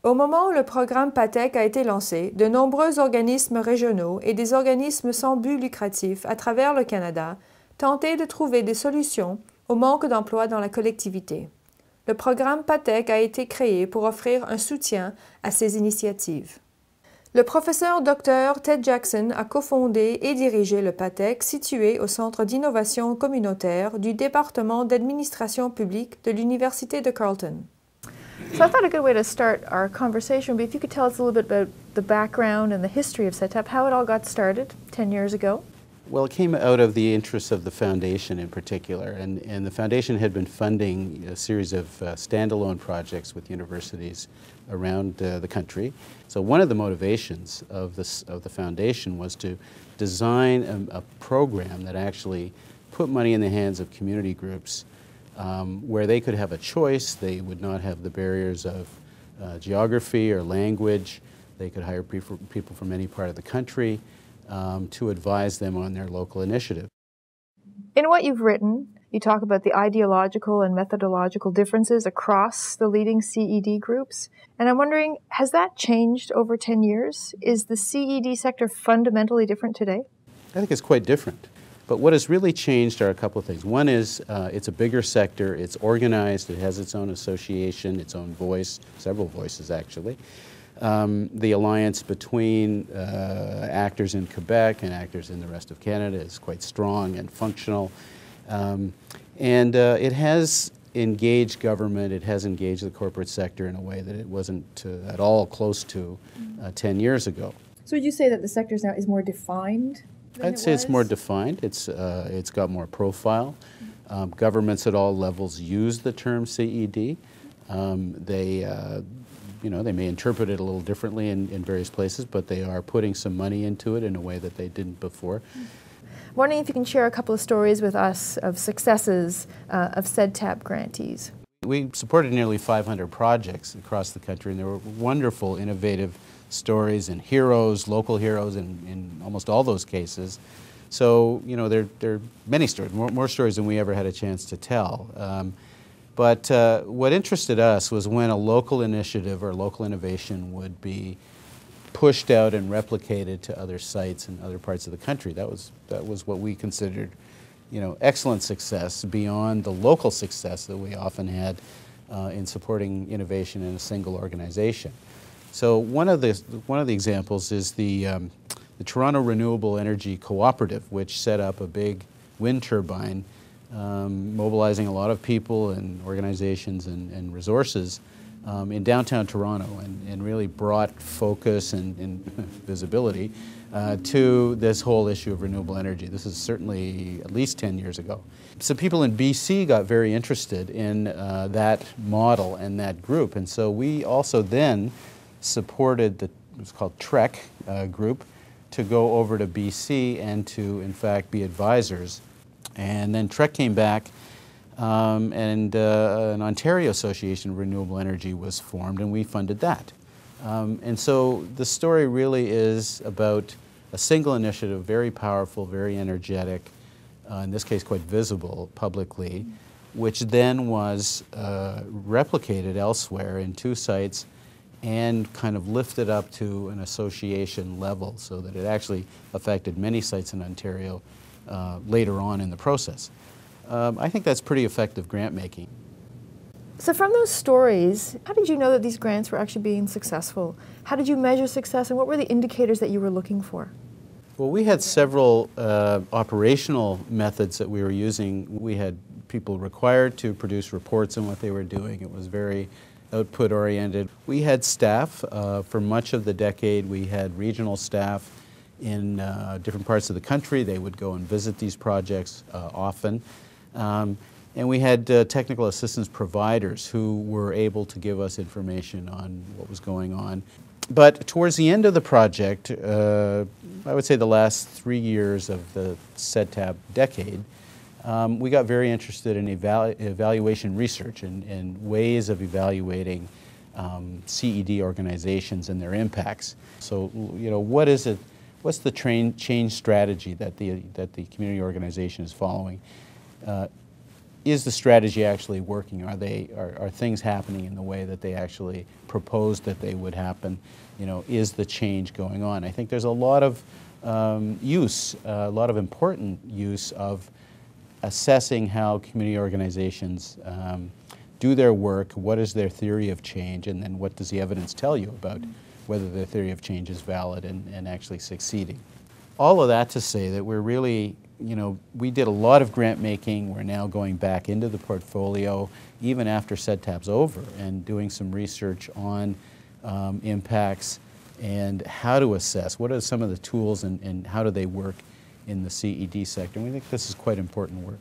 Au moment où le programme PATDEC a été lancé, de nombreux organismes régionaux et des organismes sans but lucratif à travers le Canada tentaient de trouver des solutions au manque d'emploi dans la collectivité. Le programme PATDEC a été créé pour offrir un soutien à ces initiatives. Le professeur Dr. Ted Jackson a cofondé et dirigé le PATDEC situé au Centre d'innovation communautaire du département d'administration publique de l'Université de Carleton. So I thought a good way to start our conversation would be if you could tell us a little bit about the background and the history of CETAP, how it all got started 10 years ago. Well, it came out of the interests of the foundation in particular, and the foundation had been funding a series of standalone projects with universities around the country. So one of the motivations of the foundation was to design a program that actually put money in the hands of community groups where they could have a choice. They would not have the barriers of geography or language. They could hire people from any part of the country to advise them on their local initiative. In what you've written, you talk about the ideological and methodological differences across the leading CED groups. And I'm wondering, has that changed over 10 years? Is the CED sector fundamentally different today? I think it's quite different. But what has really changed are a couple of things. One is it's a bigger sector, it's organized, it has its own association, its own voice, several voices actually. The alliance between actors in Quebec and actors in the rest of Canada is quite strong and functional. It has engaged government, it has engaged the corporate sector in a way that it wasn't at all close to 10 years ago. So would you say that the sector now is more defined? I'd say it's more defined. It's got more profile. Governments at all levels use the term CED. They may interpret it a little differently in various places, but they are putting some money into it in a way that they didn't before. Wondering if you can share a couple of stories with us of successes of CETAP grantees. We supported nearly 500 projects across the country, and there were wonderful, innovative stories and heroes, local heroes in almost all those cases. So, there are many stories, more stories than we ever had a chance to tell. But what interested us was when a local initiative or local innovation would be pushed out and replicated to other sites in other parts of the country. That was what we considered, excellent success beyond the local success that we often had in supporting innovation in a single organization. So one of the examples is the Toronto Renewable Energy Cooperative, which set up a big wind turbine, mobilizing a lot of people and organizations and resources in downtown Toronto, and really brought focus and visibility to this whole issue of renewable energy. This is certainly at least 10 years ago. So people in BC got very interested in that model and that group, and so we also then supported it was called TREC group to go over to BC and to, in fact, be advisors. And then TREC came back and an Ontario Association of Renewable Energy was formed, and we funded that. And so the story really is about a single initiative, very powerful, very energetic, in this case quite visible publicly, which then was replicated elsewhere in 2 sites and kind of lifted up to an association level so that it actually affected many sites in Ontario later on in the process. I think that's pretty effective grant making. So from those stories, how did you know that these grants were actually being successful? How did you measure success, and what were the indicators that you were looking for? Well, we had several operational methods that we were using. We had people required to produce reports on what they were doing. It was very output-oriented. We had staff. For much of the decade, we had regional staff in different parts of the country. They would go and visit these projects often. And we had technical assistance providers who were able to give us information on what was going on. But towards the end of the project, I would say the last 3 years of the CEDTAP decade, we got very interested in evaluation research and ways of evaluating CED organizations and their impacts. So, you know, what is it? What's the change strategy that the community organization is following? Is the strategy actually working? Are things happening in the way that they actually proposed that they would happen? You know, is the change going on? I think there's a lot of a lot of important use of assessing how community organizations do their work, what is their theory of change, and then what does the evidence tell you about whether their theory of change is valid and actually succeeding. All of that to say that we're really, you know, we did a lot of grant making. We're now going back into the portfolio, even after CEDTAP's over, and doing some research on impacts and how to assess. What are some of the tools and how do they work in the CED sector? And we think this is quite important work.